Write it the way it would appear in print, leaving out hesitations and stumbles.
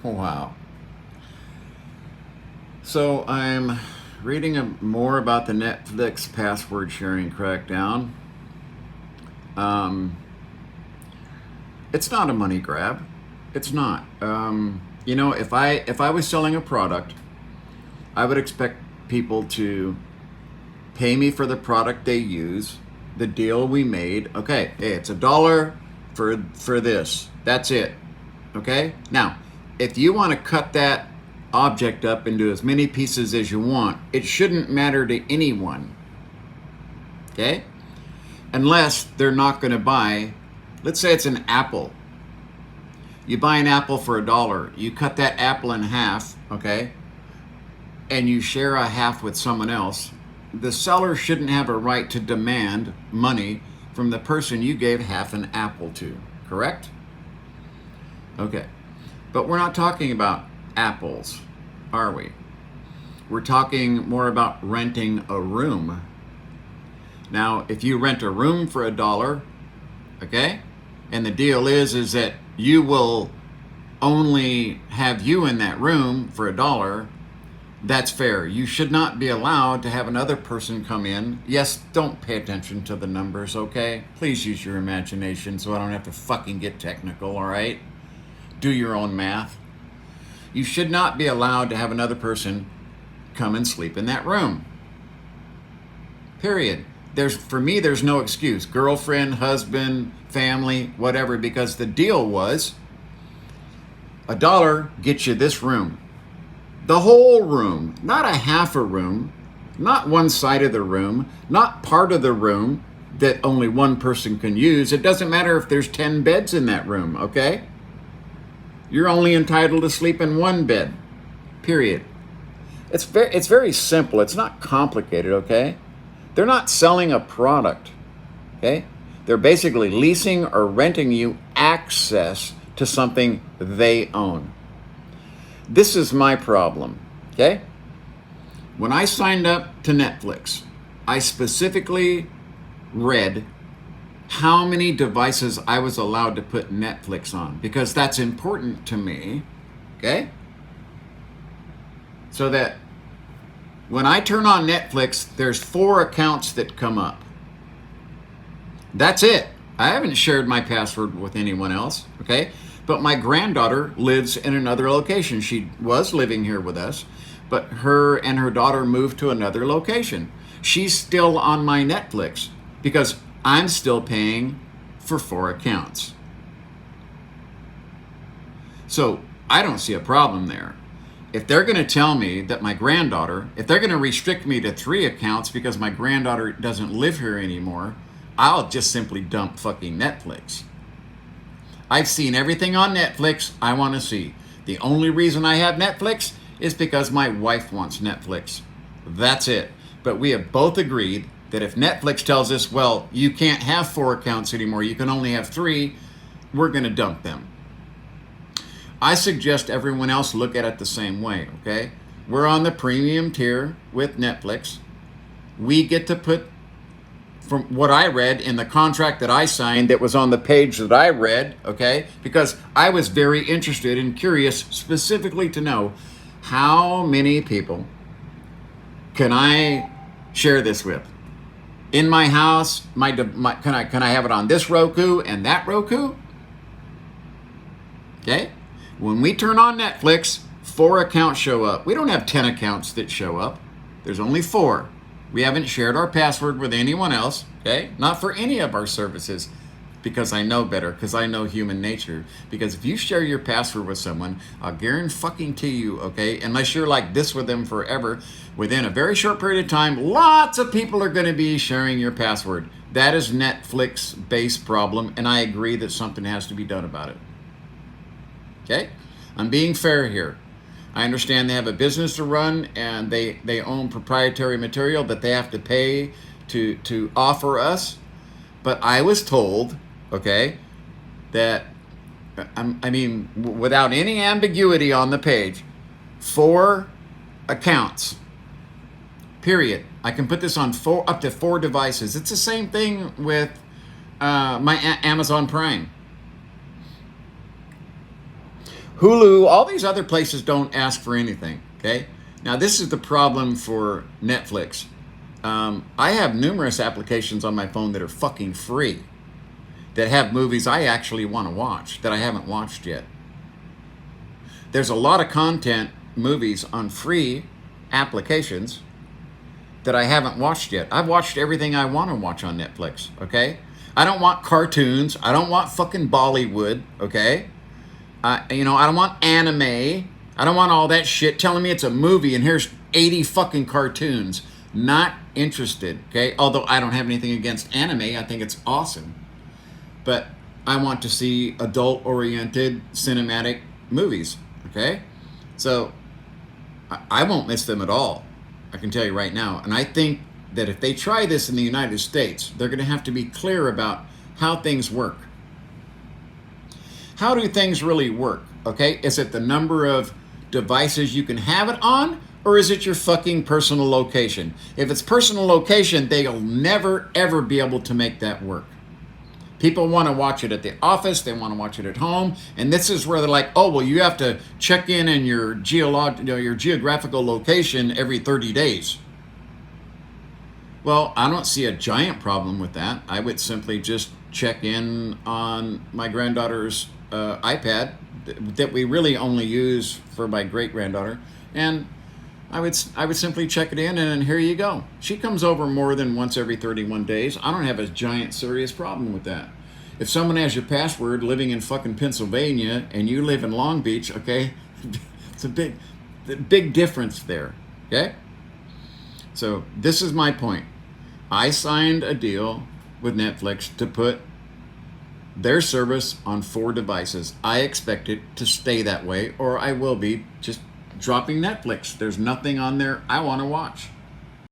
Wow. So I'm reading more about the Netflix password sharing crackdown. Um, it's not a money grab. It's not. If I was selling a product, I would expect people to pay me for the product they use, the deal we made. Okay, hey, it's $1 for this. That's it. Okay? Now, if you want to cut that object up into as many pieces as you want, it shouldn't matter to anyone. Okay? Unless they're not going to buy, let's say it's an apple. You buy an apple for $1. You cut that apple in half, okay? And you share a half with someone else. The seller shouldn't have a right to demand money from the person you gave half an apple to, correct? Okay. But we're not talking about apples, are we? We're talking more about renting a room. Now, if you rent a room for $1, okay, and the deal is that you will only have you in that room for $1, that's fair. You should not be allowed to have another person come in. Yes, don't pay attention to the numbers, okay? Please use your imagination so I don't have to fucking get technical, all right? Do your own math. You should not be allowed to have another person come and sleep in that room. Period. For me, there's no excuse. Girlfriend, husband, family, whatever, because the deal was $1 gets you this room. The whole room, not a half a room, not one side of the room, not part of the room that only one person can use. It doesn't matter if there's 10 beds in that room, okay? You're only entitled to sleep in one bed, period. It's very simple. It's not complicated, okay? They're not selling a product, okay? They're basically leasing or renting you access to something they own. This is my problem, okay? When I signed up to Netflix, I specifically read how many devices I was allowed to put Netflix on, because that's important to me, okay? So that when I turn on Netflix, there's 4 accounts that come up. That's it. I haven't shared my password with anyone else, okay? But my granddaughter lives in another location. She was living here with us, but her and her daughter moved to another location. She's still on my Netflix because I'm still paying for 4 accounts. So I don't see a problem there. If they're going to tell me that my granddaughter, if they're going to restrict me to 3 accounts because my granddaughter doesn't live here anymore, I'll just simply dump fucking Netflix. I've seen everything on Netflix I want to see. The only reason I have Netflix is because my wife wants Netflix. That's it. But we have both agreed that if Netflix tells us, well, you can't have 4 accounts anymore, you can only have 3, we're going to dump them. I suggest everyone else look at it the same way, okay? We're on the premium tier with Netflix. We get to put, from what I read in the contract that I signed that was on the page that I read, okay? Because I was very interested and curious specifically to know how many people can I share this with? In my house, can I have it on this Roku and that Roku? Okay? When we turn on Netflix, 4 accounts show up. We don't have 10 accounts that show up. There's only 4. We haven't shared our password with anyone else, okay? Not for any of our services, because I know better, because I know human nature. Because if you share your password with someone, I'll guarantee you, okay, unless you're like this with them forever, within a very short period of time, lots of people are going to be sharing your password. That is Netflix-based problem, and I agree that something has to be done about it. Okay? I'm being fair here. I understand they have a business to run and they own proprietary material that they have to pay to offer us. But I was told, okay, that, I mean, without any ambiguity on the page, 4 accounts, period. I can put this on up to 4 devices. It's the same thing with my Amazon Prime. Hulu, all these other places don't ask for anything. Okay. Now this is the problem for Netflix. I have numerous applications on my phone that are fucking free, that have movies I actually want to watch that I haven't watched yet. There's a lot of content, movies on free applications that I haven't watched yet. I've watched everything I want to watch on Netflix, okay? I don't want cartoons. I don't want fucking Bollywood, okay? I don't want anime. I don't want all that shit telling me it's a movie and here's 80 fucking cartoons. Not interested, okay? Although I don't have anything against anime. I think it's awesome. But I want to see adult-oriented cinematic movies, okay? So I won't miss them at all. I can tell you right now. And I think that if they try this in the United States, they're going to have to be clear about how things work. How do things really work, okay? Is it the number of devices you can have it on, or is it your fucking personal location? If it's personal location, they'll never, ever be able to make that work. People want to watch it at the office, they want to watch it at home, and this is where they're like, oh, well, you have to check in your your geographical location every 30 days. Well, I don't see a giant problem with that. I would simply just check in on my granddaughter's iPad that we really only use for my great-granddaughter, and I would simply check it in, and here you go. She comes over more than once every 31 days. I don't have a giant serious problem with that. If someone has your password living in fucking Pennsylvania and you live in Long Beach, okay, it's a big difference there, okay? So this is my point. I signed a deal with Netflix to put their service on 4 devices. I expect it to stay that way, or I will be just dropping Netflix. There's nothing on there I want to watch.